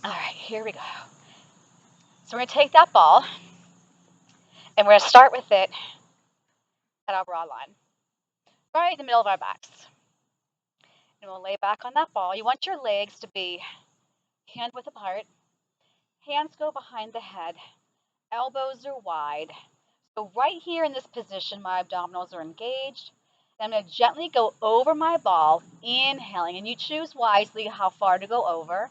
All right, here we go. So we're going to take that ball, and we're going to start with it at our bra line, right in the middle of our backs. And we'll lay back on that ball. You want your legs to be hand width apart. Hands go behind the head. Elbows are wide. So right here in this position, my abdominals are engaged. I'm going to gently go over my ball, inhaling, and you choose wisely how far to go over.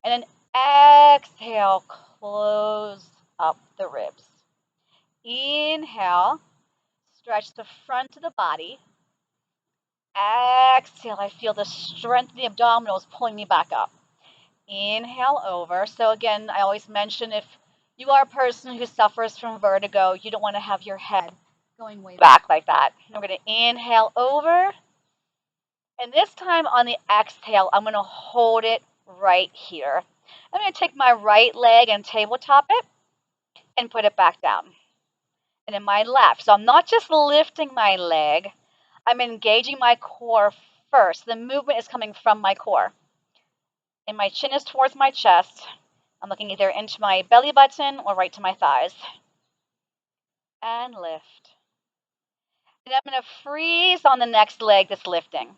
And then exhale, close up the ribs. Inhale, stretch the front of the body. Exhale, I feel the strength of the abdominals pulling me back up. Inhale over. So again, I always mention if you are a person who suffers from vertigo, you don't want to have your head going way back like that. And we're going to inhale over. And this time on the exhale, I'm going to hold it right here. I'm going to take my right leg and tabletop it and put it back down. And then my left. So I'm not just lifting my leg, I'm engaging my core first. The movement is coming from my core. And my chin is towards my chest. I'm looking either into my belly button or right to my thighs. And lift. And I'm going to freeze on the next leg that's lifting.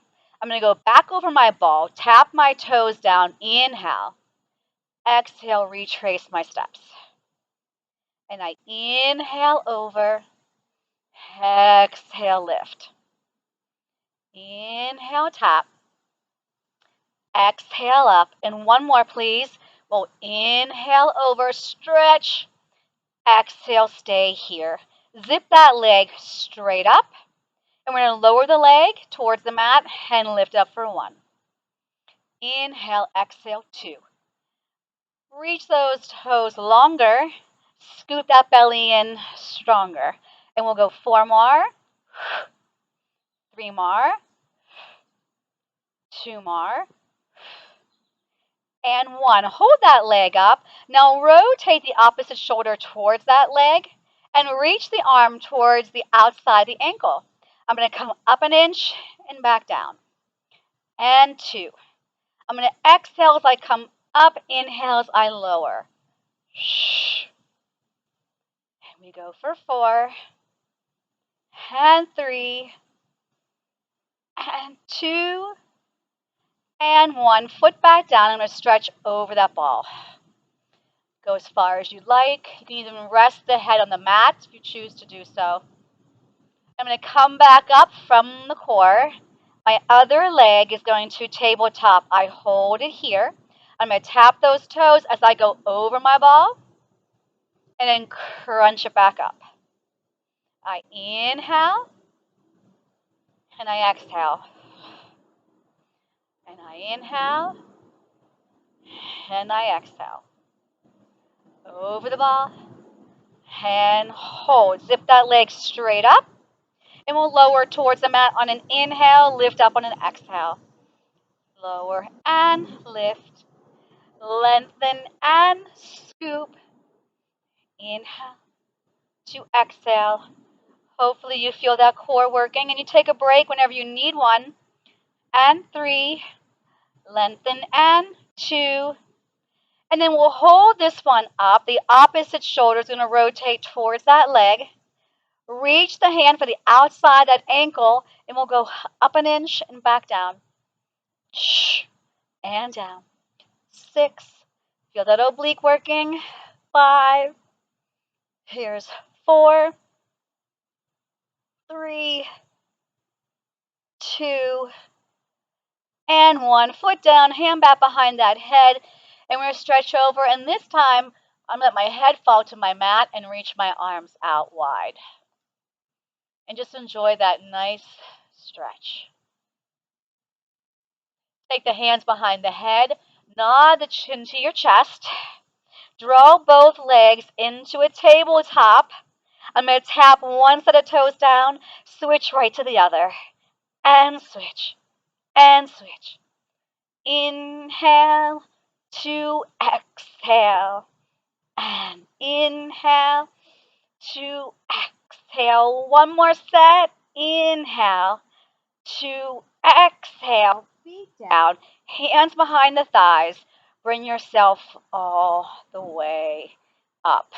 I'm going to go back over my ball, tap my toes down, inhale. Exhale, retrace my steps. And I inhale over, exhale, lift. Inhale, tap. Exhale up. And one more, please. We'll inhale over, stretch. Exhale, stay here. Zip that leg straight up. And we're going to lower the leg towards the mat and lift up for 1. Inhale, exhale, 2. Reach those toes longer. Scoot that belly in stronger. And we'll go 4 more. 3 more. 2 more. And 1. Hold that leg up. Now rotate the opposite shoulder towards that leg and reach the arm towards the outside the ankle. I'm going to come up an inch and back down. And 2. I'm going to exhale as I come up, inhale as I lower. And we go for 4. And 3. And 2. And 1. Foot back down. I'm going to stretch over that ball. Go as far as you'd like. You can even rest the head on the mat if you choose to do so. I'm going to come back up from the core. My other leg is going to tabletop. I hold it here. I'm going to tap those toes as I go over my ball and then crunch it back up. I inhale and I exhale. And I inhale and I exhale. Over the ball and hold. Zip that leg straight up. And we'll lower towards the mat on an inhale, lift up on an exhale. Lower and lift. Lengthen and scoop. Inhale to exhale. Hopefully you feel that core working and you take a break whenever you need one. And 3. Lengthen and 2. And then we'll hold this one up. The opposite shoulder is going to rotate towards that leg. Reach the hand for the outside of that ankle, and we'll go up an inch and back down. And down. 6. Feel that oblique working. 5. Here's 4. 3. 2. And 1. Foot down, hand back behind that head. And we're going to stretch over. And this time, I'm going to let my head fall to my mat and reach my arms out wide. And just enjoy that nice stretch. Take the hands behind the head. Nod the chin to your chest. Draw both legs into a tabletop. I'm going to tap one set of toes down. Switch right to the other. And switch. And switch. Inhale to exhale. And inhale to exhale. One more set. Inhale to exhale. Feet down. Hands behind the thighs. bring yourself all the way up.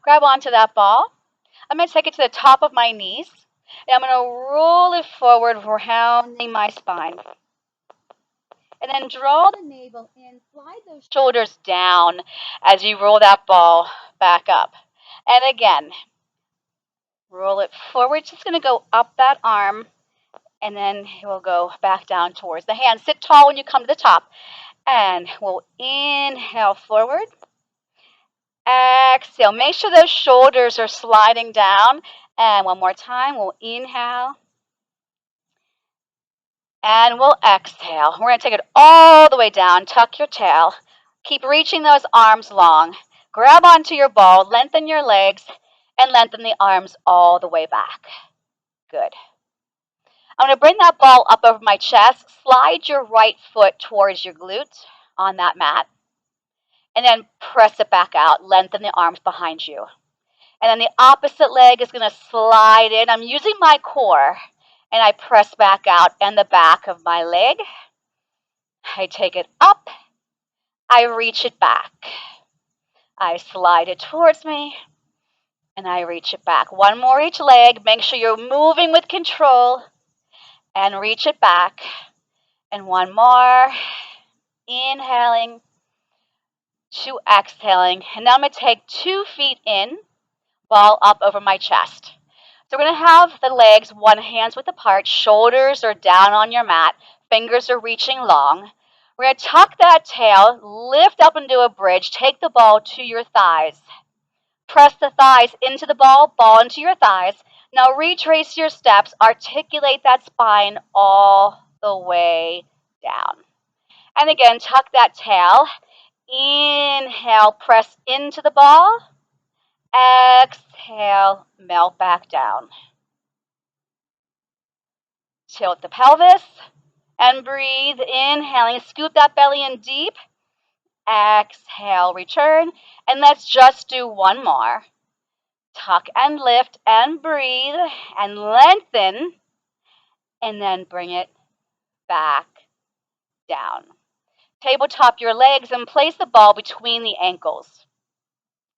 Grab onto that ball. I'm going to take it to the top of my knees, and I'm going to roll it forward, rounding my spine. And then draw the navel in, slide those shoulders down as you roll that ball back up. And again, roll it forward. Just going to go up that arm, and then it will go back down towards the hands. Sit tall when you come to the top. And we'll inhale forward. Exhale. Make sure those shoulders are sliding down. And one more time, we'll inhale. And we'll exhale. We're going to take it all the way down. Tuck your tail. Keep reaching those arms long. Grab onto your ball, lengthen your legs, and lengthen the arms all the way back. Good. I'm going to bring that ball up over my chest. Slide your right foot towards your glute on that mat. And then press it back out. Lengthen the arms behind you. And then the opposite leg is going to slide in. I'm using my core. And I press back out and the back of my leg. I take it up. I reach it back. I slide it towards me. And I reach it back. One more each leg. Make sure you're moving with control. And reach it back. And one more. Inhaling. 2 exhaling. And now I'm going to take 2 feet in. Ball up over my chest. So we're going to have the legs hands width apart. Shoulders are down on your mat. Fingers are reaching long. We're going to tuck that tail. Lift up and do a bridge. Take the ball to your thighs. Press the thighs into the ball into your thighs. Now retrace your steps. Articulate that spine all the way down. And again, tuck that tail. Inhale, press into the ball. Exhale, melt back down. Tilt the pelvis and breathe. Inhaling, scoop that belly in deep. Exhale, return. And let's just do one more. Tuck and lift and breathe and lengthen. And then bring it back down. Tabletop your legs and place the ball between the ankles.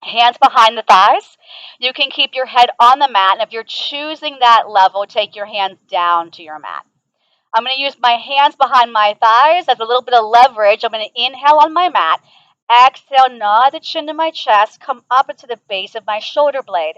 Hands behind the thighs. You can keep your head on the mat. And if you're choosing that level, take your hands down to your mat. I'm going to use my hands behind my thighs as a little bit of leverage. I'm going to inhale on my mat. Exhale, nod the chin to my chest. Come up into the base of my shoulder blade.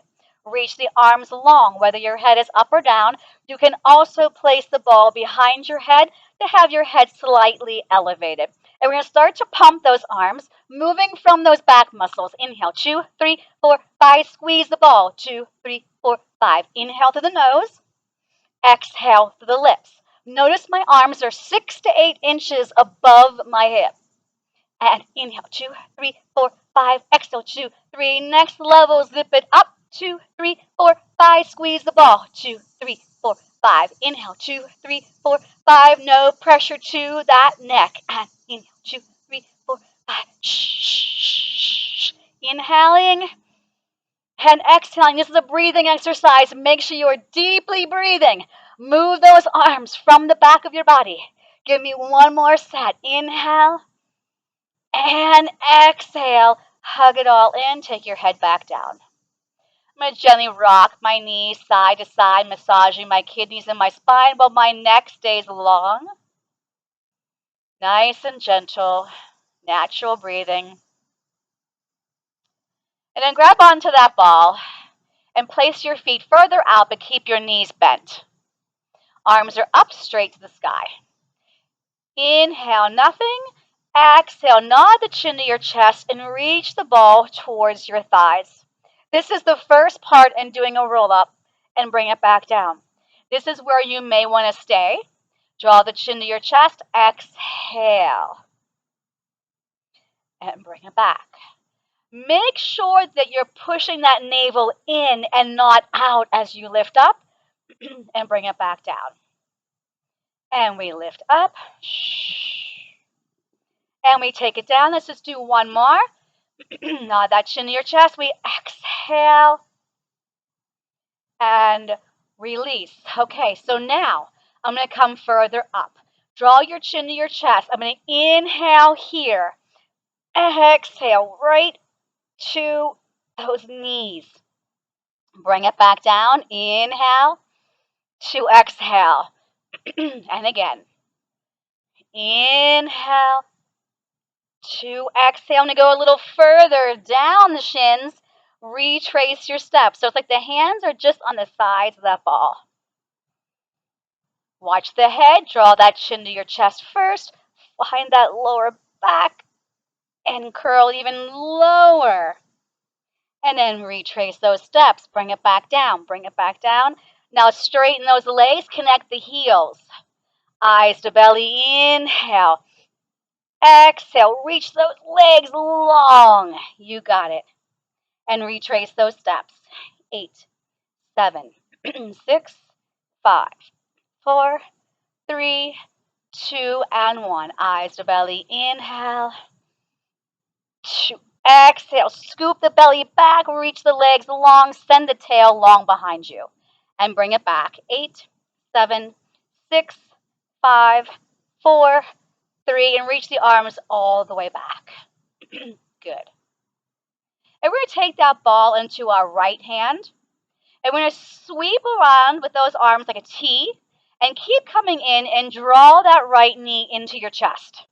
Reach the arms long, whether your head is up or down. You can also place the ball behind your head to have your head slightly elevated. And we're going to start to pump those arms, moving from those back muscles. Inhale, 2, 3, 4, 5. Squeeze the ball. 2, 3, 4, 5. Inhale through the nose. Exhale through the lips. Notice my arms are 6 to 8 inches above my hip. And inhale, 2, 3, 4, 5. Exhale, 2, 3. Next level, zip it up. 2, 3, 4, 5. Squeeze the ball. 2, 3, 4, 5. Inhale, 2, 3, 4, 5. No pressure to that neck. And inhale, 2, 3, 4, 5. Shh. Inhaling and exhaling. This is a breathing exercise. Make sure you are deeply breathing. Move those arms from the back of your body. Give me one more set. Inhale and exhale. Hug it all in. Take your head back down. I'm going to gently rock my knees side to side, massaging my kidneys and my spine while my neck stays long. Nice and gentle. Natural breathing. And then grab onto that ball and place your feet further out, but keep your knees bent. Arms are up straight to the sky. Inhale, nothing. Exhale, nod the chin to your chest and reach the ball towards your thighs. This is the first part in doing a roll-up and bring it back down. This is where you may want to stay. Draw the chin to your chest. Exhale. And bring it back. Make sure that you're pushing that navel in and not out as you lift up and bring it back down. And we lift up. And we take it down. Let's just do one more. Nod that chin to your chest. We exhale and release. Okay, so now I'm going to come further up. Draw your chin to your chest. I'm going to inhale here. Exhale right to those knees. Bring it back down. Inhale to exhale. And again. Inhale to exhale. I'm going to go a little further down the shins. Retrace your steps. So it's like the hands are just on the sides of that ball. Watch the head. Draw that chin to your chest first. Find that lower back and curl even lower. And then retrace those steps. Bring it back down. Bring it back down. Now straighten those legs. Connect the heels. Eyes to belly. Inhale. Exhale. Reach those legs long. You got it. And retrace those steps. 8, 7, 6, 5, 4, 3, 2, and 1. Eyes to belly. Inhale. 2. Exhale. Scoop the belly back. Reach the legs long. Send the tail long behind you. And bring it back. 8, 7, 6, 5, 4, 3. And reach the arms all the way back. Good. And we're going to take that ball into our right hand. And we're going to sweep around with those arms like a T. And keep coming in and draw that right knee into your chest.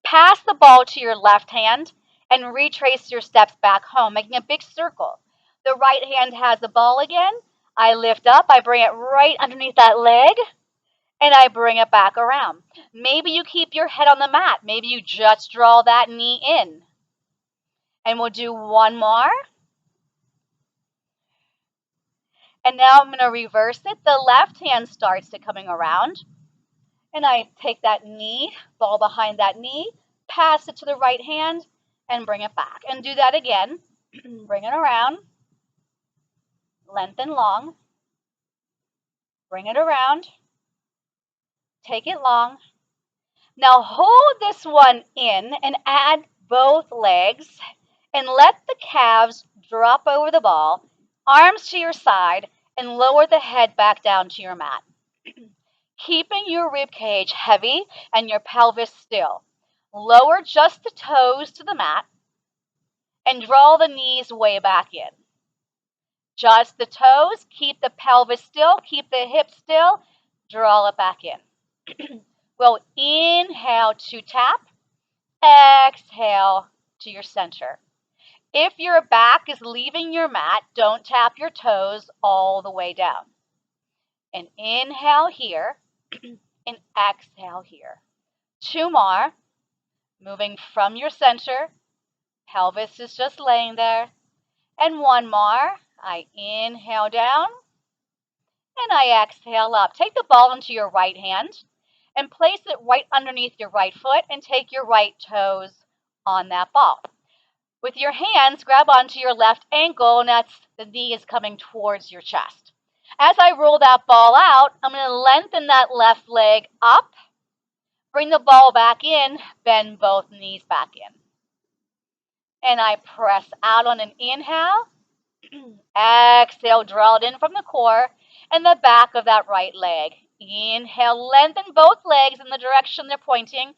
Pass the ball to your left hand and retrace your steps back home, making a big circle. The right hand has the ball again. I lift up, I bring it right underneath that leg, and I bring it back around. Maybe you keep your head on the mat. Maybe you just draw that knee in. And we'll do one more. And now I'm going to reverse it. The left hand starts to coming around. And I take that knee, ball behind that knee, pass it to the right hand, and bring it back. And do that again. Bring it around. Lengthen long. Bring it around. Take it long. Now hold this one in and add both legs and let the calves drop over the ball, arms to your side, and lower the head back down to your mat. Keeping your rib cage heavy and your pelvis still. Lower just the toes to the mat and draw the knees way back in. Just the toes, keep the pelvis still, keep the hips still, draw it back in. We'll inhale to tap, exhale to your center. If your back is leaving your mat, don't tap your toes all the way down. And inhale here, and exhale here. 2 more, moving from your center, pelvis is just laying there. And 1 more, I inhale down, and I exhale up. Take the ball into your right hand and place it right underneath your right foot and take your right toes on that ball. With your hands, grab onto your left ankle, and that's the knee is coming towards your chest. As I roll that ball out, I'm going to lengthen that left leg up, bring the ball back in, bend both knees back in. And I press out on an inhale. Exhale, draw it in from the core and the back of that right leg. Inhale, lengthen both legs in the direction they're pointing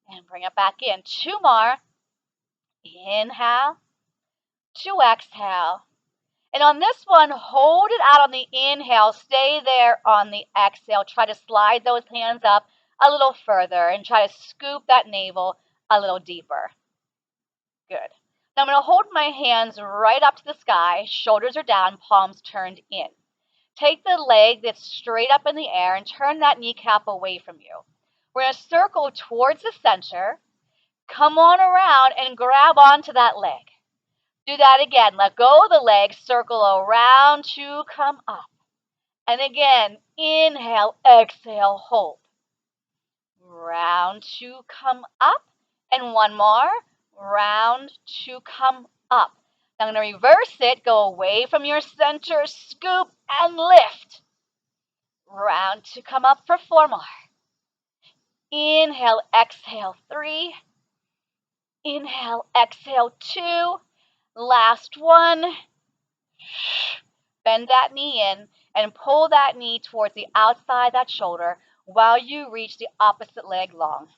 and bring it back in. 2 more. Inhale to exhale. And on this one, hold it out on the inhale. Stay there on the exhale. Try to slide those hands up a little further and try to scoop that navel a little deeper. Good. Now I'm going to hold my hands right up to the sky. Shoulders are down, palms turned in. Take the leg that's straight up in the air and turn that kneecap away from you. We're going to circle towards the center. Come on around and grab onto that leg. Do that again. Let go of the leg. Circle around to come up. And again, inhale, exhale, hold. Round to come up. And 1 more. Round to come up. Now I'm going to reverse it. Go away from your center. Scoop and lift. Round to come up for 4 more. Inhale, exhale, 3. Inhale, exhale, 2. Last one. Bend that knee in and pull that knee towards the outside of that shoulder while you reach the opposite leg long.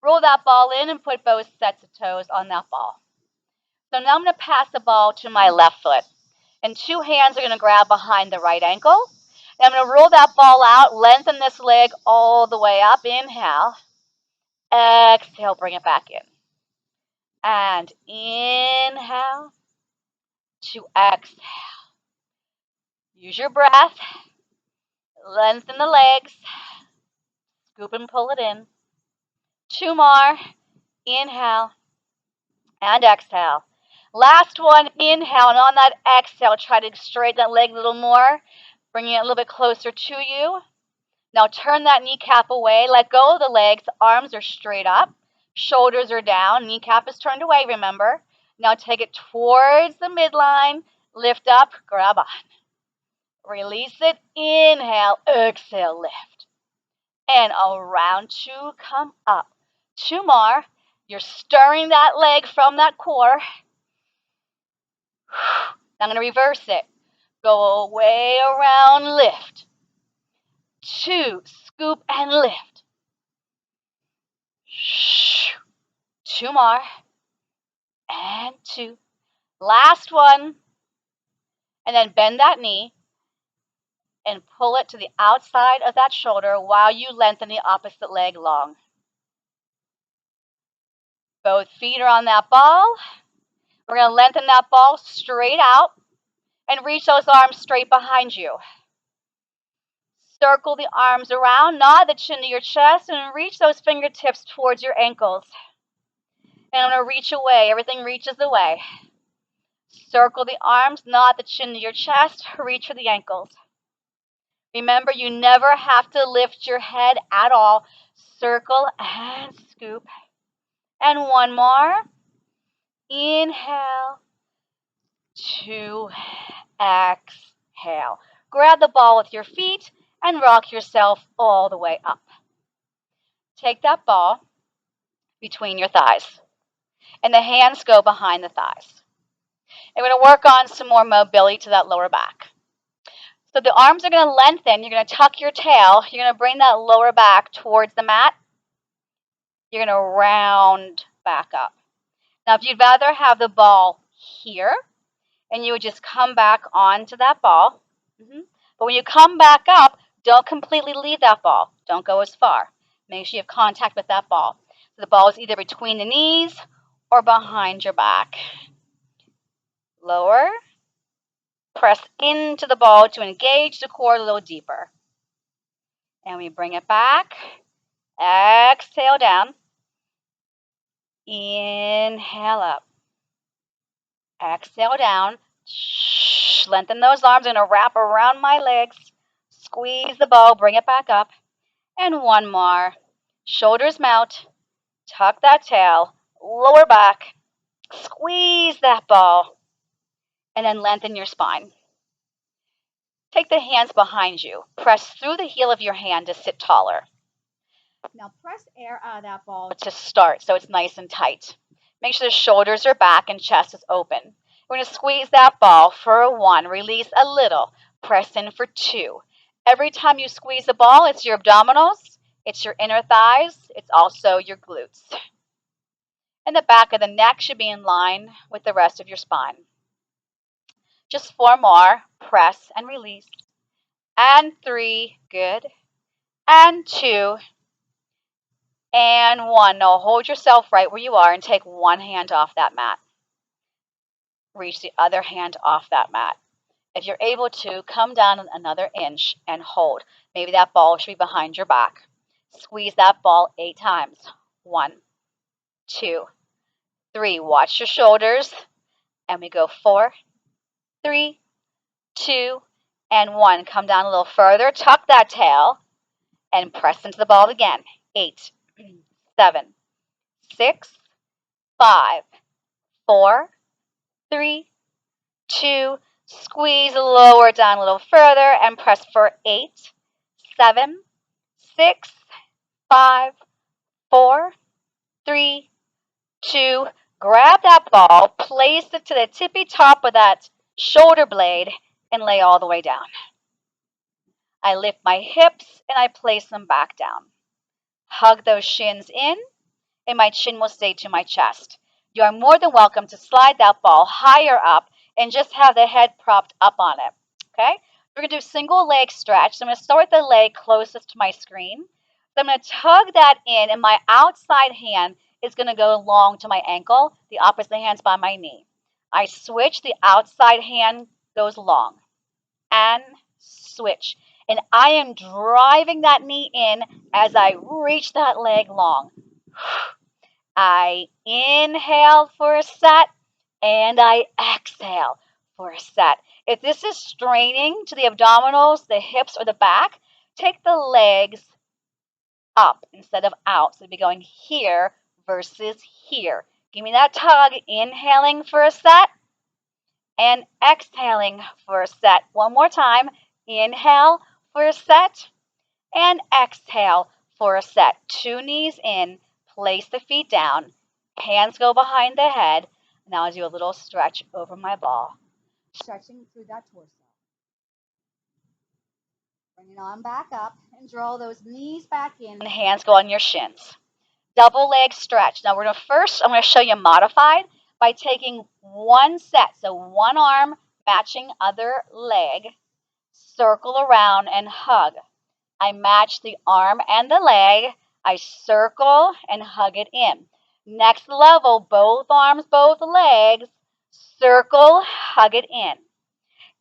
Roll that ball in and put both sets of toes on that ball. So now I'm going to pass the ball to my left foot. And 2 hands are going to grab behind the right ankle. And I'm going to roll that ball out, lengthen this leg all the way up. Inhale. Exhale, bring it back in. And inhale to exhale. Use your breath. Lengthen the legs. Scoop and pull it in. 2 more. Inhale and exhale. Last one, inhale, and on that exhale, try to straighten that leg a little more, bringing it a little bit closer to you. Now turn that kneecap away, let go of the legs, arms are straight up, shoulders are down, kneecap is turned away, remember. Now take it towards the midline, lift up, grab on. Release it, inhale, exhale, lift. And around 2, come up. 2 more. You're stirring that leg from that core. I'm going to reverse it. Go way around, lift. 2, scoop and lift. 2 more. And 2. Last one. And then bend that knee and pull it to the outside of that shoulder while you lengthen the opposite leg long. Both feet are on that ball. We're going to lengthen that ball straight out and reach those arms straight behind you. Circle the arms around, nod the chin to your chest, and reach those fingertips towards your ankles. And I'm going to reach away. Everything reaches away. Circle the arms, nod the chin to your chest, reach for the ankles. Remember, you never have to lift your head at all. Circle and scoop. And 1 more. Inhale. 2. Exhale. Grab the ball with your feet and rock yourself all the way up. Take that ball between your thighs. And the hands go behind the thighs. And we're going to work on some more mobility to that lower back. So the arms are going to lengthen. You're going to tuck your tail. You're going to bring that lower back towards the mat. You're going to round back up. Now, if you'd rather have the ball here, and you would just come back onto that ball. But when you come back up, don't completely leave that ball. Don't go as far. Make sure you have contact with that ball. So the ball is either between the knees or behind your back. Lower. Press into the ball to engage the core a little deeper. And we bring it back. Exhale down. Inhale up. Exhale down. Lengthen those arms. I'm going to wrap around my legs. Squeeze the ball. Bring it back up. And 1 more. Shoulders mount. Tuck that tail. Lower back. Squeeze that ball. And then lengthen your spine. Take the hands behind you. Press through the heel of your hand to sit taller. Now press air out of that ball to start so it's nice and tight. Make sure the shoulders are back and chest is open. We're going to squeeze that ball for a 1. Release a little. Press in for 2. Every time you squeeze the ball, it's your abdominals, it's your inner thighs, it's also your glutes. And the back of the neck should be in line with the rest of your spine. Just 4 more. Press and release. And 3. Good. And 2. And 1. Now hold yourself right where you are and take 1 hand off that mat. Reach the other hand off that mat. If you're able to, come down another inch and hold. Maybe that ball should be behind your back. Squeeze that ball 8 times. 1, 2, 3. Watch your shoulders. And we go 4, 3, 2, and 1. Come down a little further. Tuck that tail and press into the ball again. 8, 7, 6, 5, 4, 3, 2. Squeeze, lower down a little further and press for 8, 7, 6, 5, 4, 3, 2. Grab that ball, place it to the tippy top of that shoulder blade, and lay all the way down. I lift my hips and I place them back down. Hug those shins in and my chin will stay to my chest. You are more than welcome to slide that ball higher up and just have the head propped up on it. Okay? We're going to do single leg stretch. So I'm going to start with the leg closest to my screen. So I'm going to tug that in, and my outside hand is going to go long to my ankle. The opposite hand's by my knee. I switch, the outside hand goes long. And switch. And I am driving that knee in as I reach that leg long. I inhale for a set, and I exhale for a set. If this is straining to the abdominals, the hips, or the back, take the legs up instead of out. So it'd be going here versus here. Give me that tug, inhaling for a set and exhaling for a set. One more time. Inhale for a set and exhale for a set. Two knees in, place the feet down, hands go behind the head. Now I'll do a little stretch over my ball. Stretching through that torso. Bring it on back up and draw those knees back in. And hands go on your shins. Double leg stretch. Now I'm going to show you modified by taking one set. So one arm matching other leg, circle around and hug. I match the arm and the leg. I circle and hug it in. Next level, both arms, both legs, circle, hug it in.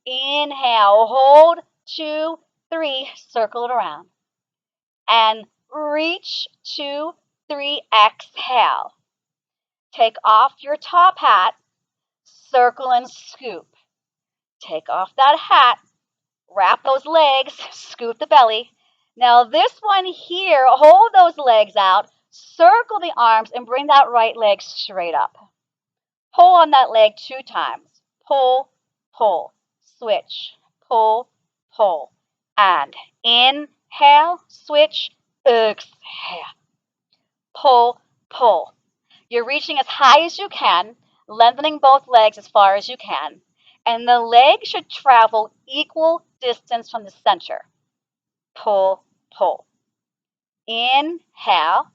Inhale, hold, 2, 3, circle it around. And reach, 2, 3, exhale. Take off your top hat, circle and scoop. Take off that hat, wrap those legs, scoop the belly. Now this one here, hold those legs out, circle the arms, and bring that right leg straight up. Pull on that leg 2 times. Pull, pull, switch, pull, pull. And inhale, switch, exhale. Pull, pull. You're reaching as high as you can, lengthening both legs as far as you can, and the leg should travel equal distance from the center. Pull, pull. Inhale,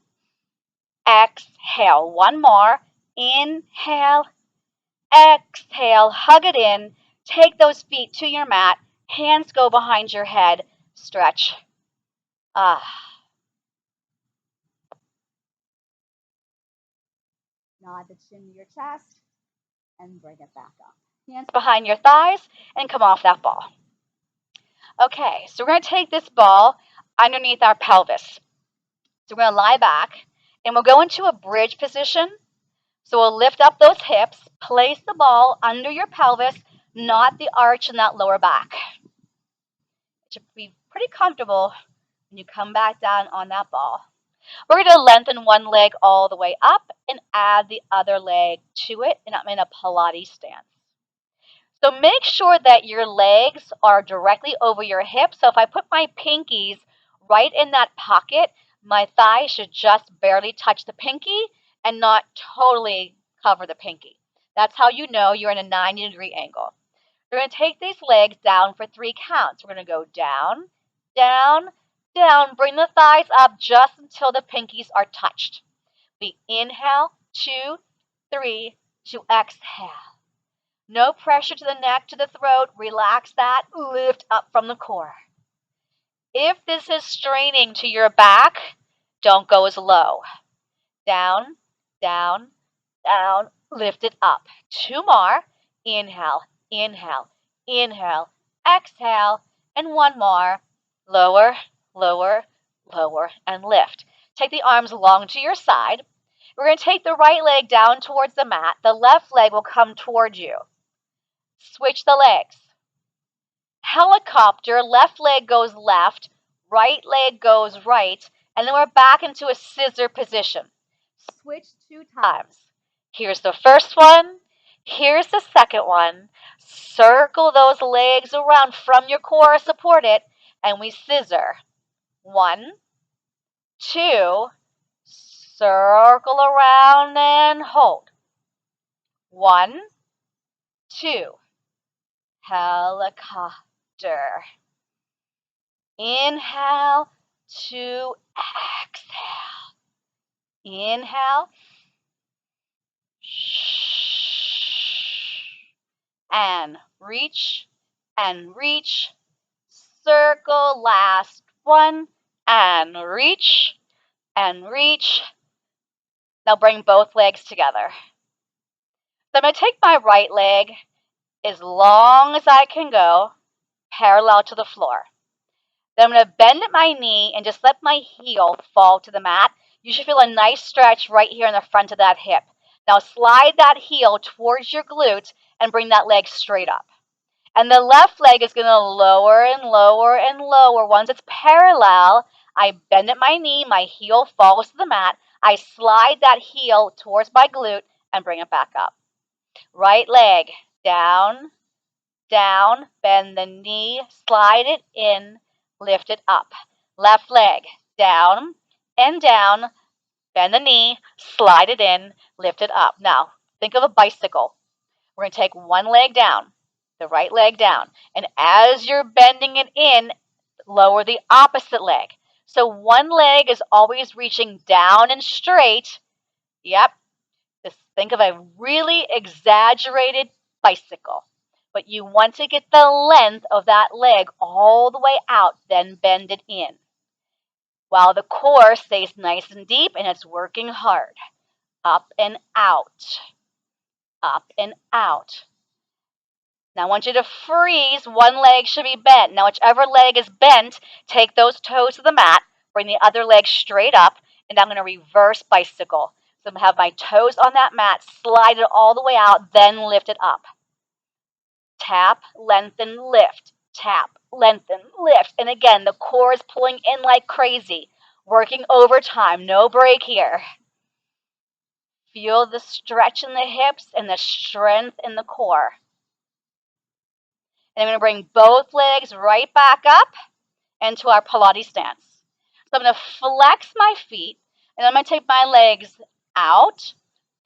exhale. One more. Inhale, exhale. Hug it in. Take those feet to your mat. Hands go behind your head. Stretch. Nod the chin to your chest and bring it back up. Hands behind your thighs and come off that ball. Okay, so we're going to take this ball underneath our pelvis. So we're going to lie back and we'll go into a bridge position. So we'll lift up those hips, place the ball under your pelvis, not the arch in that lower back. It should be pretty comfortable when you come back down on that ball. We're going to lengthen one leg all the way up and add the other leg to it, and I'm in a Pilates stance. So make sure that your legs are directly over your hips. So if I put my pinkies right in that pocket, my thigh should just barely touch the pinky and not totally cover the pinky. That's how you know you're in a 90-degree angle. We're going to take these legs down for 3 counts. We're going to go down, down, down. Bring the thighs up just until the pinkies are touched. We inhale, 2, 3, to exhale. No pressure to the neck, to the throat. Relax that. Lift up from the core. If this is straining to your back, don't go as low. Down, down, down. Lift it up. 2 more. Inhale, inhale, inhale, exhale. And 1 more. Lower, lower, lower, and lift. Take the arms long to your side. We're going to take the right leg down towards the mat. The left leg will come towards you. Switch the legs. Helicopter, left leg goes left, right leg goes right, and then we're back into a scissor position. Switch 2 times. Here's the first one. Here's the second one. Circle those legs around from your core, support it, and we scissor. 1, 2, circle around and hold. 1, 2. Helicopter. Inhale to exhale. Inhale. And reach and reach. Circle, last one. And reach and reach. Now bring both legs together. So I'm going to take my right leg as long as I can go, parallel to the floor. Then I'm going to bend at my knee and just let my heel fall to the mat. You should feel a nice stretch right here in the front of that hip. Now slide that heel towards your glute and bring that leg straight up. And the left leg is going to lower and lower and lower. Once it's parallel, I bend at my knee, my heel falls to the mat. I slide that heel towards my glute and bring it back up. Right leg, down, down, bend the knee, slide it in, lift it up. Left leg, down and down, bend the knee, slide it in, lift it up. Now, think of a bicycle. We're going to take one leg down, the right leg down, and as you're bending it in, lower the opposite leg. So one leg is always reaching down and straight. Yep. Just think of a really exaggerated bicycle. But you want to get the length of that leg all the way out, then bend it in. While the core stays nice and deep and it's working hard. Up and out. Up and out. Now I want you to freeze. One leg should be bent. Now whichever leg is bent, take those toes to the mat, bring the other leg straight up, and I'm going to reverse bicycle. So I'm going to have my toes on that mat, slide it all the way out, then lift it up. Tap, lengthen, lift. Tap, lengthen, lift. And again, the core is pulling in like crazy, working overtime, no break here. Feel the stretch in the hips and the strength in the core. And I'm going to bring both legs right back up into our Pilates stance. So I'm going to flex my feet, and I'm going to take my legs out,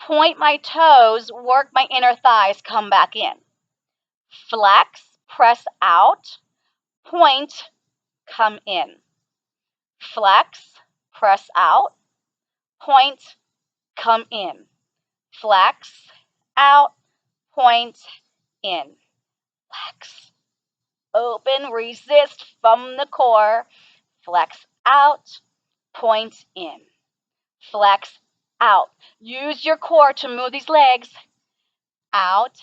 point my toes, work my inner thighs, come back in. Flex, press out, point, come in. Flex, press out, point, come in. Flex, out, point, in. Flex, open, resist from the core. Flex out, point in. Flex out. Use your core to move these legs out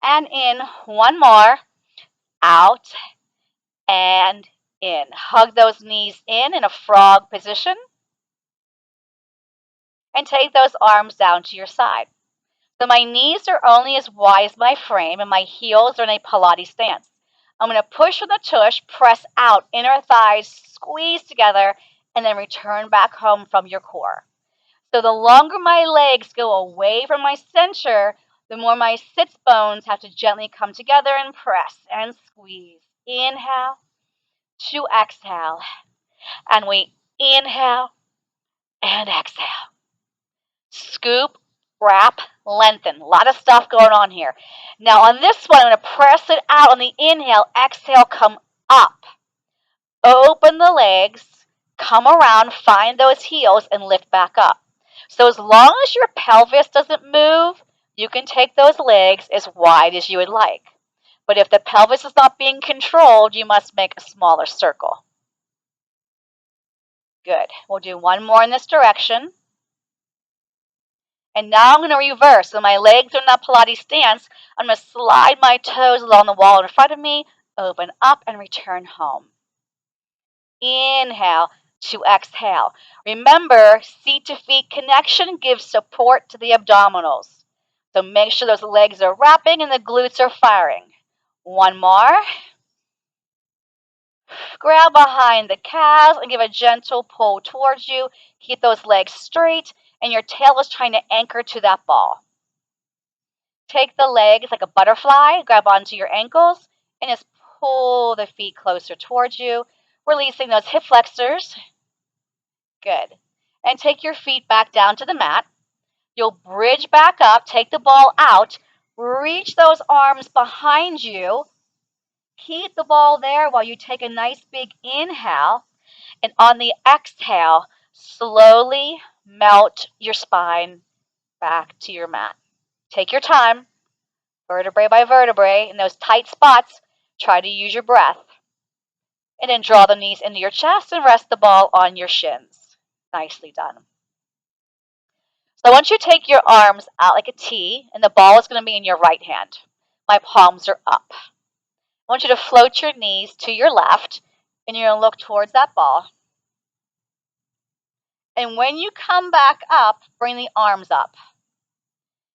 and in. One more. Out and in. Hug those knees in a frog position. And take those arms down to your side. So my knees are only as wide as my frame and my heels are in a Pilates stance. I'm going to push from the tush, press out, inner thighs squeeze together, and then return back home from your core. So the longer my legs go away from my center, the more my sits bones have to gently come together and press and squeeze. Inhale to exhale. And we inhale and exhale. Scoop, wrap, lengthen. A lot of stuff going on here. Now on this one, I'm going to press it out on the inhale. Exhale, come up. Open the legs, come around, find those heels, and lift back up. So as long as your pelvis doesn't move, you can take those legs as wide as you would like. But if the pelvis is not being controlled, you must make a smaller circle. Good. We'll do one more in this direction. And now I'm going to reverse. So my legs are in that Pilates stance. I'm going to slide my toes along the wall in front of me, open up, and return home. Inhale to exhale. Remember, seat to feet connection gives support to the abdominals. So make sure those legs are wrapping and the glutes are firing. One more. Grab behind the calves and give a gentle pull towards you. Keep those legs straight and your tail is trying to anchor to that ball. Take the legs like a butterfly, grab onto your ankles, and just pull the feet closer towards you, releasing those hip flexors. Good. And take your feet back down to the mat. You'll bridge back up, take the ball out, reach those arms behind you. Keep the ball there while you take a nice big inhale. And on the exhale, slowly melt your spine back to your mat. Take your time, vertebrae by vertebrae. In those tight spots, try to use your breath. And then draw the knees into your chest and rest the ball on your shins. Nicely done. So I want you to take your arms out like a T, and the ball is going to be in your right hand. My palms are up. I want you to float your knees to your left, and you're going to look towards that ball. And when you come back up, bring the arms up.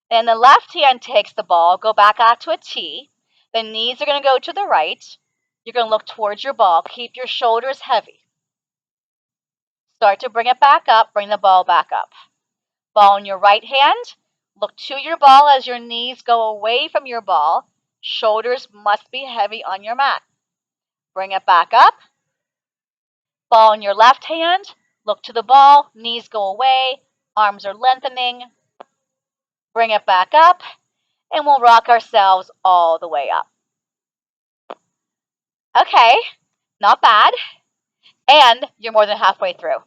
And the left hand takes the ball, go back out to a T. The knees are going to go to the right. You're going to look towards your ball. Keep your shoulders heavy. Start to bring it back up. Bring the ball back up. Ball in your right hand. Look to your ball as your knees go away from your ball. Shoulders must be heavy on your mat. Bring it back up. Ball in your left hand. Look to the ball. Knees go away. Arms are lengthening. Bring it back up. And we'll rock ourselves all the way up. Okay, not bad. And you're more than halfway through.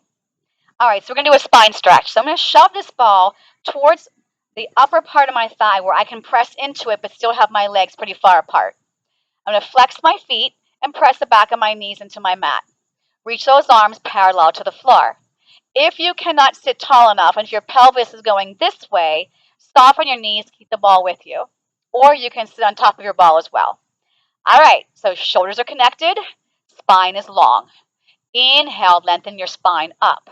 All right, so we're going to do a spine stretch. So I'm going to shove this ball towards the upper part of my thigh where I can press into it but still have my legs pretty far apart. I'm going to flex my feet and press the back of my knees into my mat. Reach those arms parallel to the floor. If you cannot sit tall enough and if your pelvis is going this way, soften your knees, keep the ball with you. Or you can sit on top of your ball as well. All right, so shoulders are connected, spine is long. Inhale, lengthen your spine up.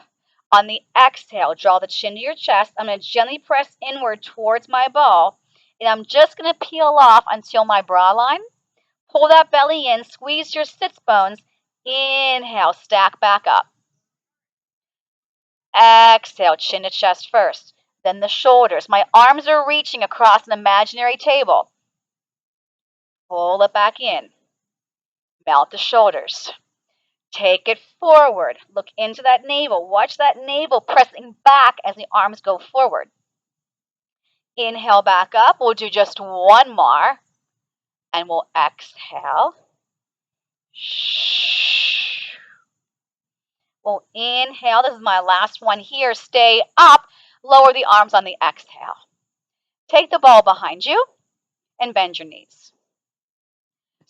On the exhale, draw the chin to your chest. I'm going to gently press inward towards my ball, and I'm just going to peel off until my bra line. Pull that belly in, squeeze your sits bones. Inhale, stack back up. Exhale, chin to chest first, then the shoulders. My arms are reaching across an imaginary table. Pull it back in. Melt the shoulders. Take it forward. Look into that navel. Watch that navel pressing back as the arms go forward. Inhale back up. We'll do just one more. And we'll exhale. We'll inhale. This is my last one here. Stay up. Lower the arms on the exhale. Take the ball behind you and bend your knees.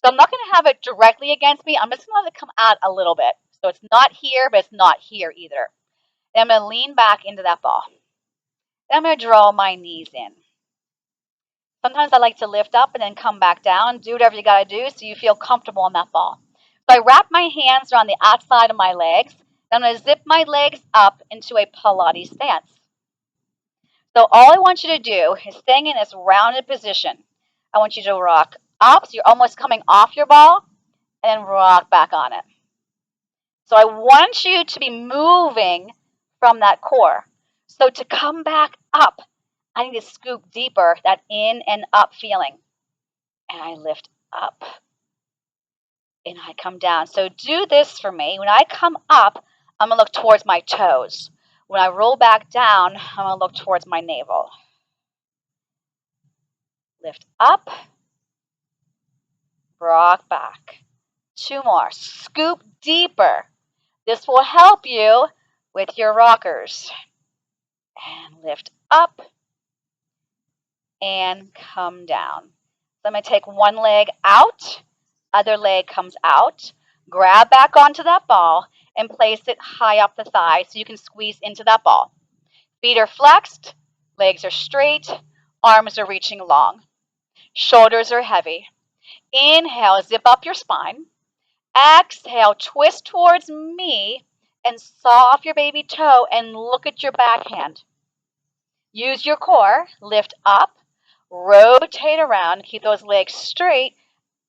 So I'm not going to have it directly against me. I'm just going to let it come out a little bit. So it's not here, but it's not here either. And I'm going to lean back into that ball. And I'm going to draw my knees in. Sometimes I like to lift up and then come back down. Do whatever you got to do so you feel comfortable on that ball. So I wrap my hands around the outside of my legs. And I'm going to zip my legs up into a Pilates stance. So all I want you to do is staying in this rounded position. I want you to rock up, so you're almost coming off your ball, and then rock back on it. So I want you to be moving from that core. So to come back up, I need to scoop deeper, that in and up feeling. And I lift up, and I come down. So do this for me. When I come up, I'm going to look towards my toes. When I roll back down, I'm going to look towards my navel. Lift up, rock back. Two more. Scoop deeper. This will help you with your rockers. And lift up and come down. So I'm going to take one leg out, other leg comes out. Grab back onto that ball and place it high up the thigh so you can squeeze into that ball. Feet are flexed, legs are straight, arms are reaching long. Shoulders are heavy. Inhale, zip up your spine. Exhale, twist towards me and saw off your baby toe and look at your backhand. Use your core, lift up, rotate around, keep those legs straight.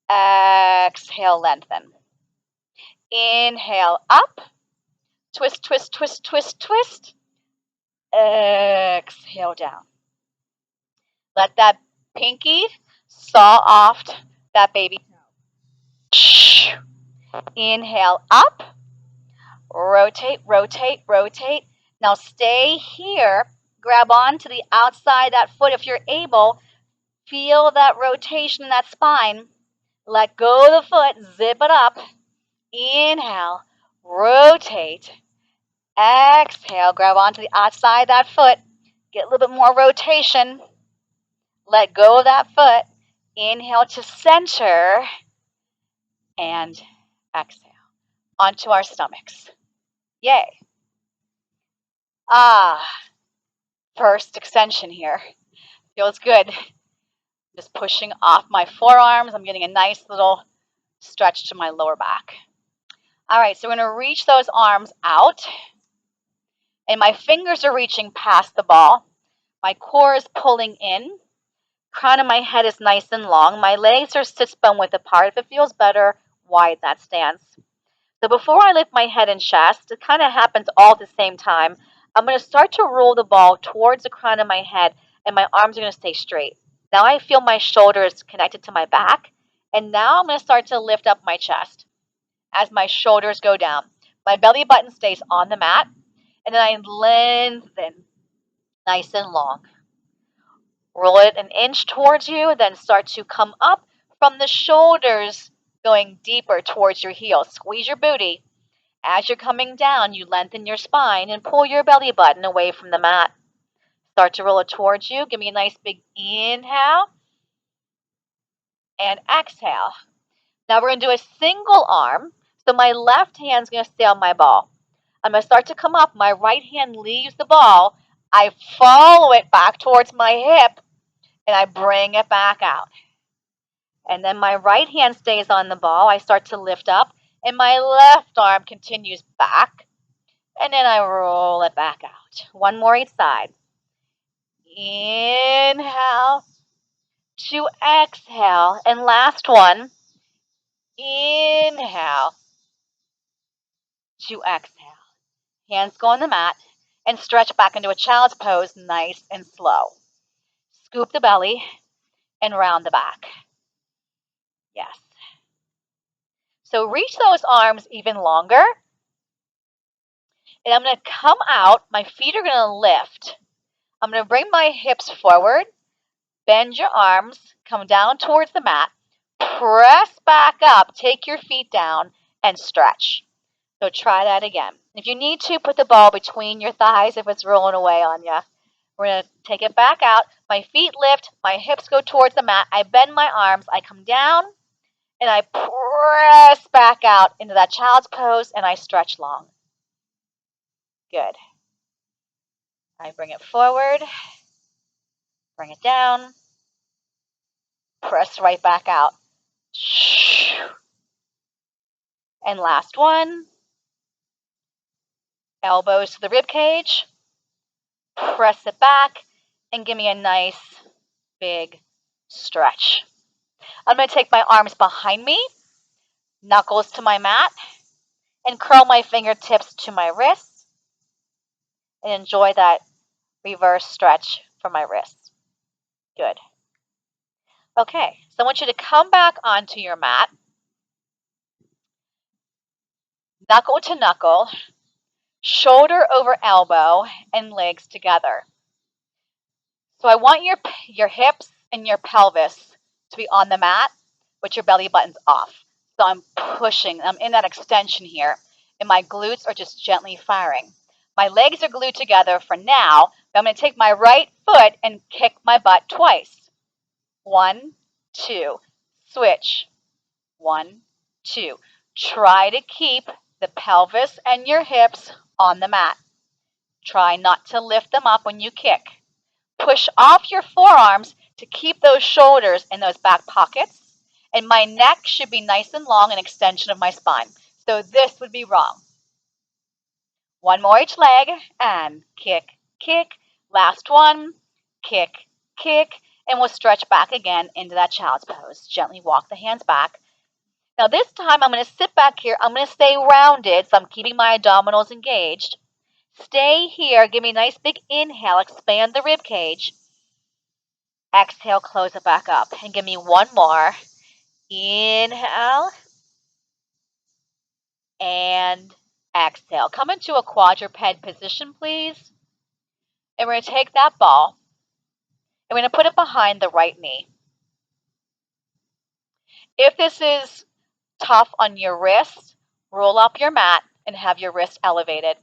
Exhale, lengthen. Inhale, up, twist, twist, twist, twist, twist. Exhale, down. Let that pinky saw off that baby toe. Inhale, up, rotate, rotate, rotate. Now stay here. Grab onto the outside of that foot if you're able. Feel that rotation in that spine. Let go of the foot. Zip it up. Inhale. Rotate. Exhale, grab onto the outside of that foot. Get a little bit more rotation. Let go of that foot. Inhale to center. And exhale. Onto our stomachs. Yay. First extension here. Feels good. Just pushing off my forearms. I'm getting a nice little stretch to my lower back. All right, so we're going to reach those arms out. And my fingers are reaching past the ball. My core is pulling in. Crown of my head is nice and long. My legs are sit bone width apart. If it feels better, wide that stance. So before I lift my head and chest, it kind of happens all at the same time. I'm going to start to roll the ball towards the crown of my head, and my arms are going to stay straight. Now I feel my shoulders connected to my back, and now I'm going to start to lift up my chest as my shoulders go down. My belly button stays on the mat, and then I lengthen nice and long. Roll it an inch towards you, then start to come up from the shoulders, going deeper towards your heels. Squeeze your booty. As you're coming down, you lengthen your spine and pull your belly button away from the mat. Start to roll it towards you. Give me a nice big inhale and exhale. Now we're going to do a single arm. So my left hand's going to stay on my ball. I'm going to start to come up. My right hand leaves the ball. I follow it back towards my hip, and I bring it back out. And then my right hand stays on the ball. I start to lift up, and my left arm continues back, and then I roll it back out. One more each side. Inhale to exhale. And last one. Inhale to exhale. Hands go on the mat and stretch back into a child's pose, nice and slow. Scoop the belly and round the back. Yes. So reach those arms even longer. And I'm going to come out. My feet are going to lift. I'm going to bring my hips forward. Bend your arms. Come down towards the mat. Press back up. Take your feet down and stretch. So try that again. If you need to, put the ball between your thighs if it's rolling away on you. We're going to take it back out. My feet lift. My hips go towards the mat. I bend my arms. I come down. And I press back out into that child's pose. And I stretch long. Good. I bring it forward. Bring it down. Press right back out. And last one. Elbows to the rib cage. Press it back. And give me a nice big stretch. I'm going to take my arms behind me, knuckles to my mat, and curl my fingertips to my wrists, and enjoy that reverse stretch for my wrists. Good. Okay, so I want you to come back onto your mat, knuckle to knuckle, shoulder over elbow, and legs together. So I want your hips and your pelvis to be on the mat with your belly buttons off. So I'm pushing, I'm in that extension here, and my glutes are just gently firing. My legs are glued together for now, but I'm going to take my right foot and kick my butt twice. 1, 2, switch. 1, 2. Try to keep the pelvis and your hips on the mat. Try not to lift them up when you kick. Push off your forearms to keep those shoulders in those back pockets. And my neck should be nice and long, an extension of my spine. So this would be wrong. One more each leg, and kick, kick. Last one, kick, kick. And we'll stretch back again into that child's pose. Gently walk the hands back. Now this time I'm going to sit back here. I'm going to stay rounded, so I'm keeping my abdominals engaged. Stay here. Give me a nice big inhale. Expand the rib cage. Exhale, close it back up. And give me one more. Inhale. And exhale. Come into a quadruped position, please. And we're going to take that ball. And we're going to put it behind the right knee. If this is tough on your wrists, roll up your mat and have your wrist elevated.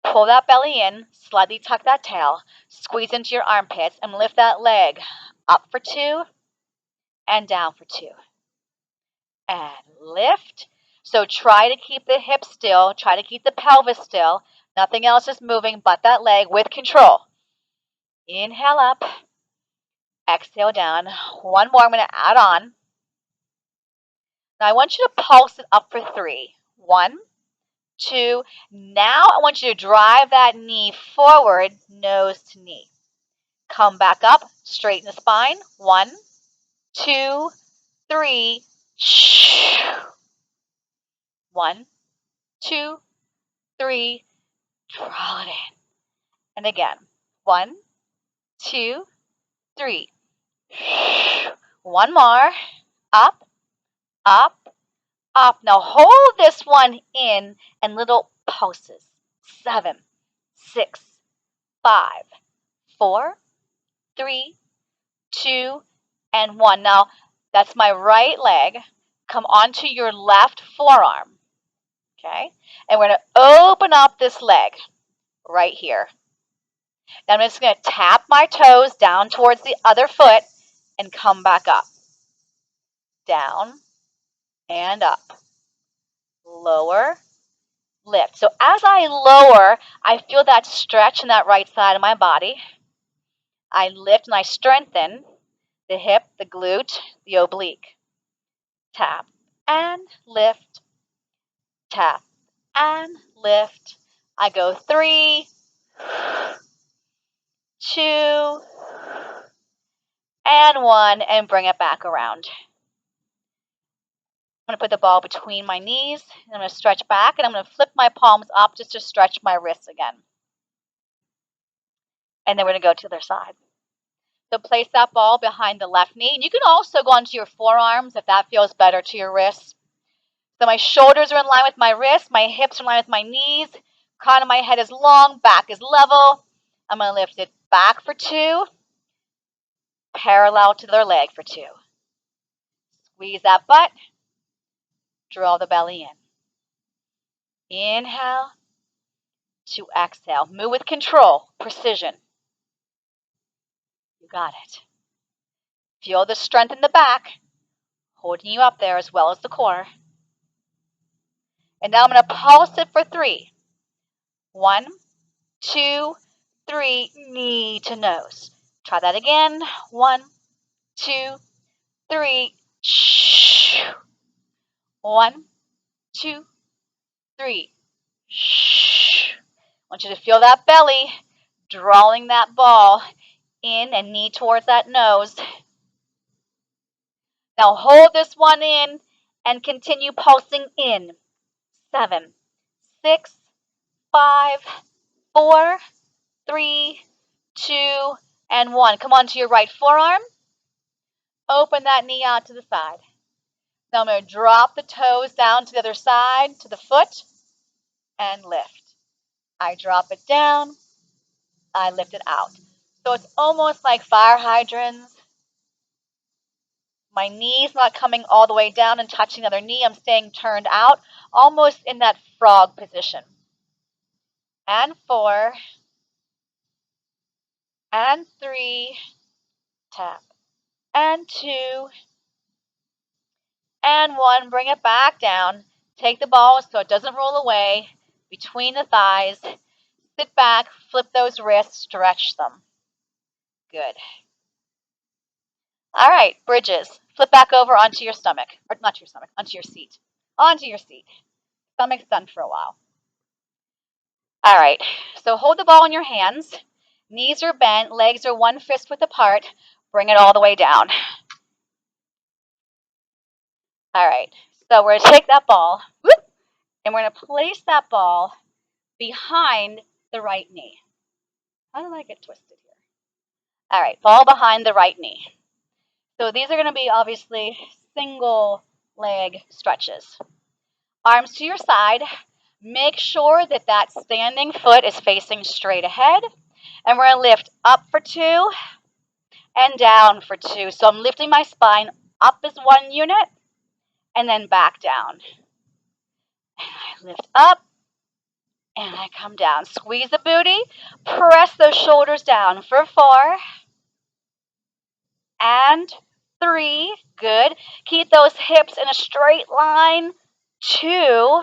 Pull that belly in, slightly tuck that tail, squeeze into your armpits, and lift that leg up for 2 and down for 2. And lift. So try to keep the hips still, try to keep the pelvis still. Nothing else is moving but that leg with control. Inhale up, exhale down. One more, I'm going to add on. Now I want you to pulse it up for 3. 1, 2. Now I want you to drive that knee forward, nose to knee. Come back up, straighten the spine. 1, 2, 3. 1, 2, 3. Draw it in. And again. 1, 2, 3. One more. Up, up, up. Now hold this one in and little pulses. 7, 6, 5, 4, 3, 2, and 1. Now that's my right leg. Come onto your left forearm. Okay? And we're going to open up this leg right here. Now I'm just going to tap my toes down towards the other foot and come back up. Down and up. Lower, lift. So as I lower, I feel that stretch in that right side of my body. I lift and I strengthen the hip, the glute, the oblique. Tap and lift. Tap and lift. I go 3, 2, and 1, and bring it back around. I'm going to put the ball between my knees, and I'm going to stretch back, and I'm going to flip my palms up just to stretch my wrists again. And then we're going to go to the other side. So place that ball behind the left knee. And you can also go onto your forearms if that feels better to your wrists. So my shoulders are in line with my wrists. My hips are in line with my knees. Crown of my head is long. Back is level. I'm going to lift it back for 2. Parallel to the other leg for 2. Squeeze that butt. Draw the belly in. Inhale to exhale. Move with control, precision. You got it. Feel the strength in the back, holding you up there as well as the core. And now I'm going to pulse it for 3. 1, 2, 3, knee to nose. Try that again. 1, 2, 3. 1, 2, 3. I want you to feel that belly, drawing that ball in and knee towards that nose. Now hold this one in and continue pulsing in. 7, 6, 5, 4, 3, 2, and 1. Come on to your right forearm. Open that knee out to the side. Now I'm going to drop the toes down to the other side, to the foot, and lift. I drop it down. I lift it out. So it's almost like fire hydrants. My knee's not coming all the way down and touching the other knee. I'm staying turned out, almost in that frog position. And 4, and 3, tap, and 2, and 1. Bring it back down. Take the ball so it doesn't roll away between the thighs. Sit back, flip those wrists, stretch them. Good. All right, bridges. Flip back over onto your stomach, or not your stomach, onto your seat. Onto your seat. Stomach's done for a while. All right, so hold the ball in your hands. Knees are bent, legs are 1 fist width apart. Bring it all the way down. All right, so we're going to take that ball, and we're going to place that ball behind the right knee. How did I get twisted here? All right, ball behind the right knee. So these are going to be obviously single leg stretches. Arms to your side. Make sure that that standing foot is facing straight ahead. And we're going to lift up for 2 and down for 2. So I'm lifting my spine up as 1 unit and then back down. And I lift up And I come down. Squeeze the booty. Press those shoulders down for 4 and 3. Good. Keep those hips in a straight line. 2.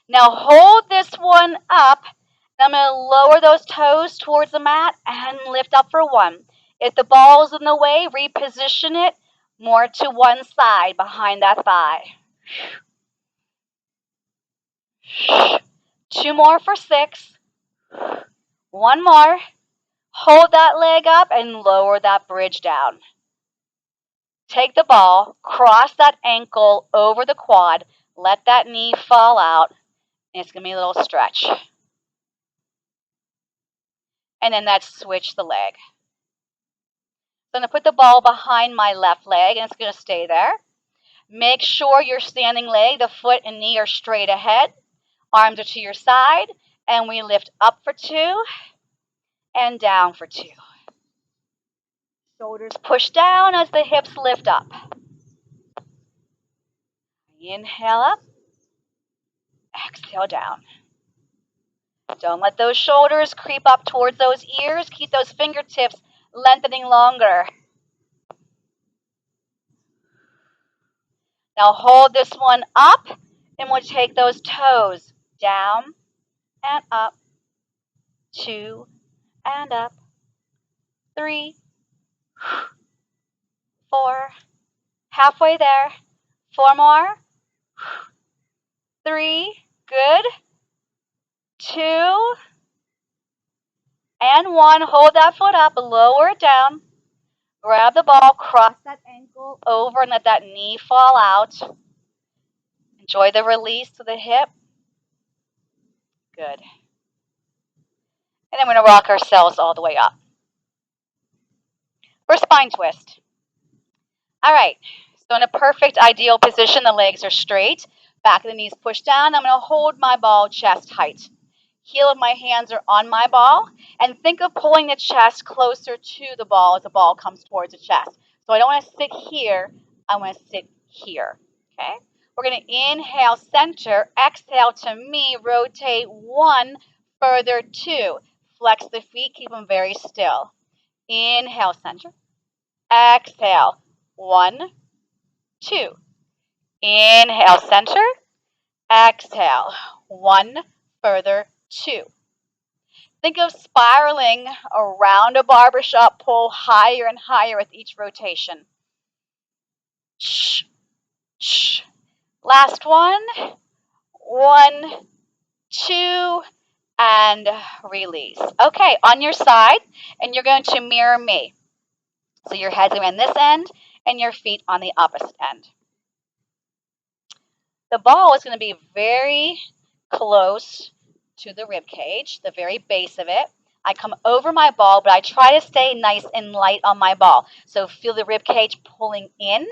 Now hold this one up. I'm going to lower those toes towards the mat and lift up for 1. If the ball's in the way, reposition it more to one side behind that thigh. 2 more for 6. 1 more. Hold that leg up and lower that bridge down. Take the ball, cross that ankle over the quad, let that knee fall out, and it's going to be a little stretch. And then that's switch the leg. So I'm going to put the ball behind my left leg, and it's going to stay there. Make sure your standing leg, the foot and knee are straight ahead. Arms are to your side, and we lift up for 2 and down for 2. Shoulders push down as the hips lift up. Inhale up, exhale down. Don't let those shoulders creep up towards those ears. Keep those fingertips lengthening longer. Now hold this one up, and we'll take those toes down and up, 2 and up, 3, 4, halfway there, 4 more, 3, good, 2, and 1. Hold that foot up, lower it down, grab the ball, cross that ankle over, and let that knee fall out. Enjoy the release to the hip. Good. And then we're going to rock ourselves all the way up for spine twist. All right, so in a perfect ideal position, the legs are straight, back of the knees pushed down. I'm going to hold my ball chest height. Heel of my hands are on my ball, and think of pulling the chest closer to the ball as the ball comes towards the chest. So I don't want to sit here, I want to sit here, okay? We're going to inhale, center, exhale to me, rotate 1, further 2. Flex the feet, keep them very still. Inhale, center, exhale, 1, 2. Inhale, center, exhale, 1, further 2. Think of spiraling around a barbershop pole higher and higher with each rotation. Shh, shh. Last one. 1, 2, and release. Okay, on your side, and you're going to mirror me. So your head's going to be on this end, and your feet on the opposite end. The ball is going to be very close to the rib cage, the very base of it. I come over my ball, but I try to stay nice and light on my ball. So feel the rib cage pulling in.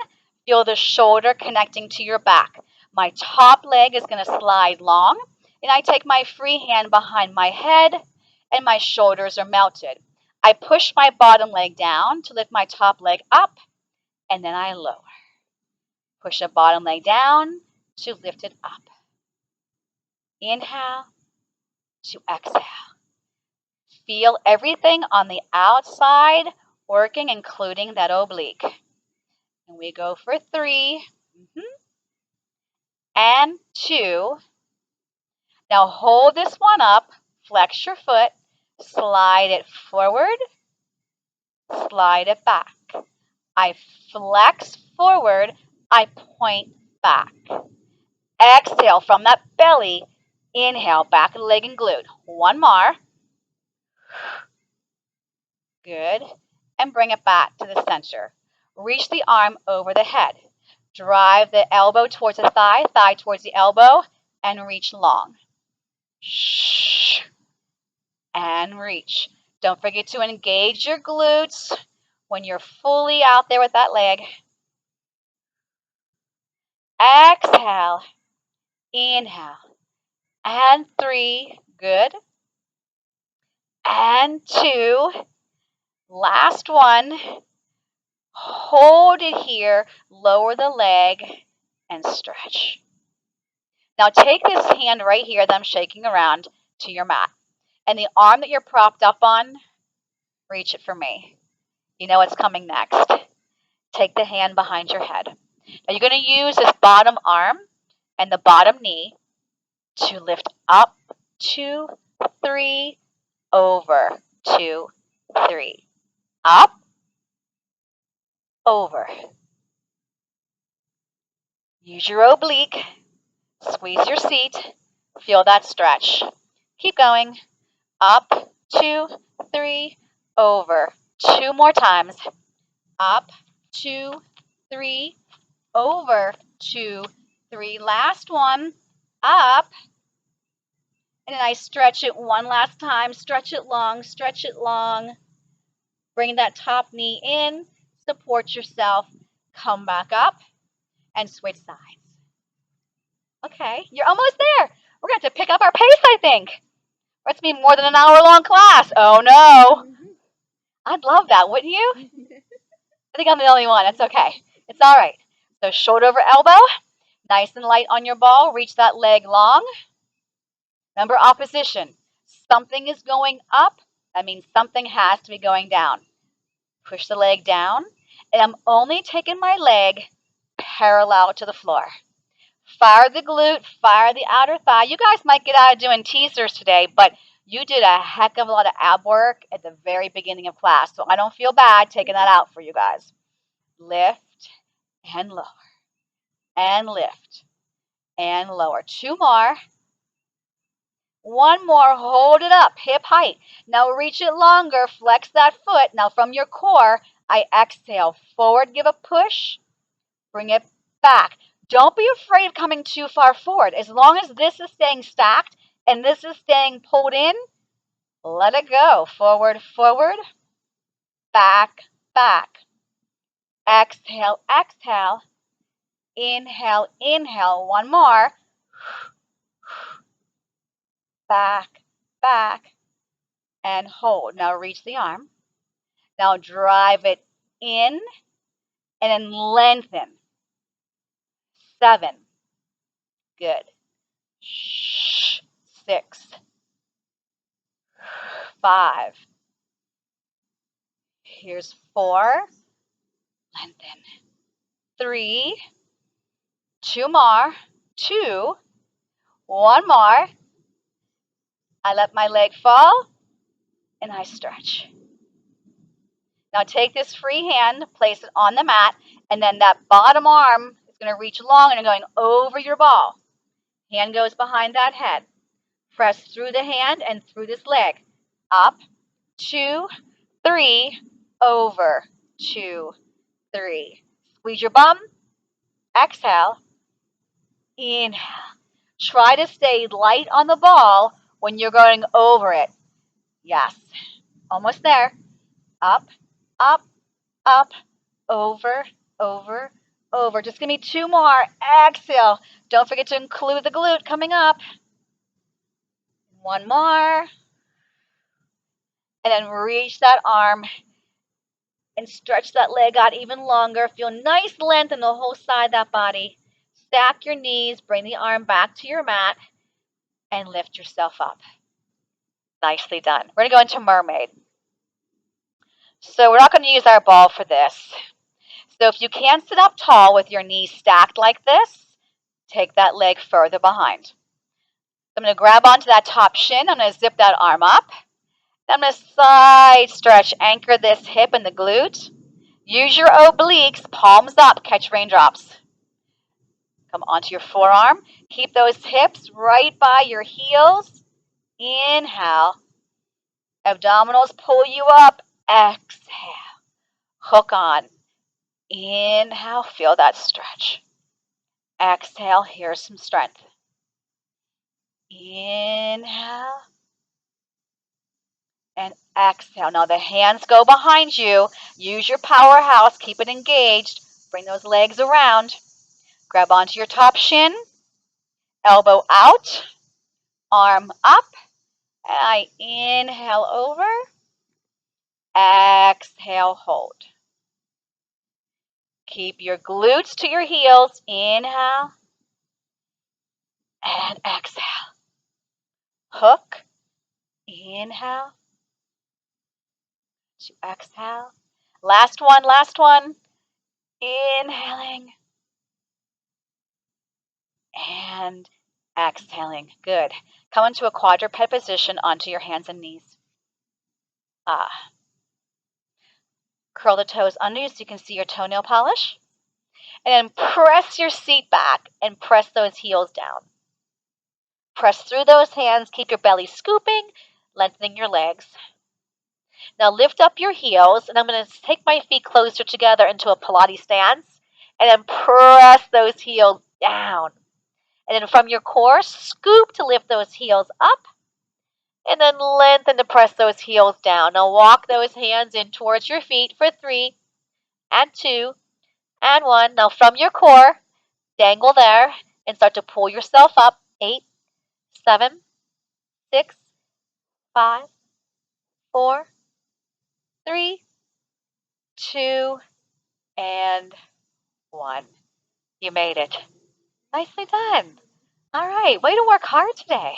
Feel the shoulder connecting to your back. My top leg is going to slide long, and I take my free hand behind my head, and my shoulders are melted. I push my bottom leg down to lift my top leg up, and then I lower. Push the bottom leg down to lift it up. Inhale to exhale. Feel everything on the outside working, including that oblique. And we go for 3 and 2. Now hold this one up, flex your foot, slide it forward, slide it back. I flex forward, I point back. Exhale from that belly, inhale, back of the leg and glute. 1 more. Good. And bring it back to the center. Reach the arm over the head. Drive the elbow towards the thigh, thigh towards the elbow, and reach long. Shh. And reach. Don't forget to engage your glutes when you're fully out there with that leg. Exhale. Inhale. And 3. Good. And 2. Last one. Hold it here. Lower the leg and stretch. Now take this hand right here that I'm shaking around to your mat. And the arm that you're propped up on, reach it for me. You know what's coming next. Take the hand behind your head. Now you're going to use this bottom arm and the bottom knee to lift up, 2, 3, over, 2, 3. Up, over. Use your oblique. Squeeze your seat. Feel that stretch. Keep going. Up, 2, 3, over. 2 more times. Up, 2, 3, over. 2, 3. Last one. Up. And then I stretch it one last time. Stretch it long, stretch it long. Bring that top knee in. Support yourself. Come back up and switch sides. Okay, you're almost there. We're going to have to pick up our pace, I think. Or it's been more than an hour-long class. Oh, no. I'd love that, wouldn't you? I think I'm the only one. That's okay. It's all right. So shoulder over elbow. Nice and light on your ball. Reach that leg long. Remember opposition. Something is going up. That means something has to be going down. Push the leg down. And I'm only taking my leg parallel to the floor. Fire the glute, fire the outer thigh. You guys might get out of doing teasers today, but you did a heck of a lot of ab work at the very beginning of class, so I don't feel bad taking that out for you guys. Lift and lower, and lift and lower. 2 more. 1 more. Hold it up, hip height. Now reach it longer, flex that foot. Now from your core, I exhale. Forward, give a push. Bring it back. Don't be afraid of coming too far forward. As long as this is staying stacked and this is staying pulled in, let it go. Forward, forward, back, back. Exhale, exhale. Inhale, inhale. 1 more. Back, back, and hold. Now reach the arm. Now drive it in and then lengthen. 7. Good. 6. 5. Here's 4. Lengthen. 3. 2 more. 2. 1 more. I let my leg fall and I stretch. Now take this free hand, place it on the mat, and then that bottom arm is going to reach long and going over your ball. Hand goes behind that head. Press through the hand and through this leg. Up, 2, 3, over, 2, 3. Squeeze your bum. Exhale. Inhale. Try to stay light on the ball when you're going over it. Yes. Almost there. Up, up, up, over, over, over. Just give me 2 more. Exhale. Don't forget to include the glute coming up. 1 more. And then reach that arm and stretch that leg out even longer. Feel nice length in the whole side of that body. Stack your knees. Bring the arm back to your mat and lift yourself up. Nicely done. We're going to go into Mermaid. So we're not going to use our ball for this. So if you can't sit up tall with your knees stacked like this, take that leg further behind. I'm going to grab onto that top shin. I'm going to zip that arm up. I'm going to side stretch, anchor this hip and the glute. Use your obliques, palms up, catch raindrops. Come onto your forearm. Keep those hips right by your heels. Inhale. Abdominals pull you up. Exhale. Hook on. Inhale. Feel that stretch. Exhale. Here's some strength. Inhale. And exhale. Now the hands go behind you. Use your powerhouse. Keep it engaged. Bring those legs around. Grab onto your top shin. Elbow out. Arm up. And I inhale over. Exhale, hold. Keep your glutes to your heels. Inhale. And exhale. Hook Inhale to exhale. Last one, last one. Inhaling and exhaling. Good. Come into a quadruped position onto your hands and knees. Curl the toes under you so you can see your toenail polish. And then press your seat back and press those heels down. Press through those hands. Keep your belly scooping, lengthening your legs. Now lift up your heels, and I'm going to take my feet closer together into a Pilates stance, and then press those heels down. And then from your core, scoop to lift those heels up, and then lengthen to press those heels down. Now walk those hands in towards your feet for 3 and 2 and 1. Now from your core, dangle there and start to pull yourself up. 8, 7, 6, 5, 4, 3, 2, and 1. You made it. Nicely done. All right, way to work hard today.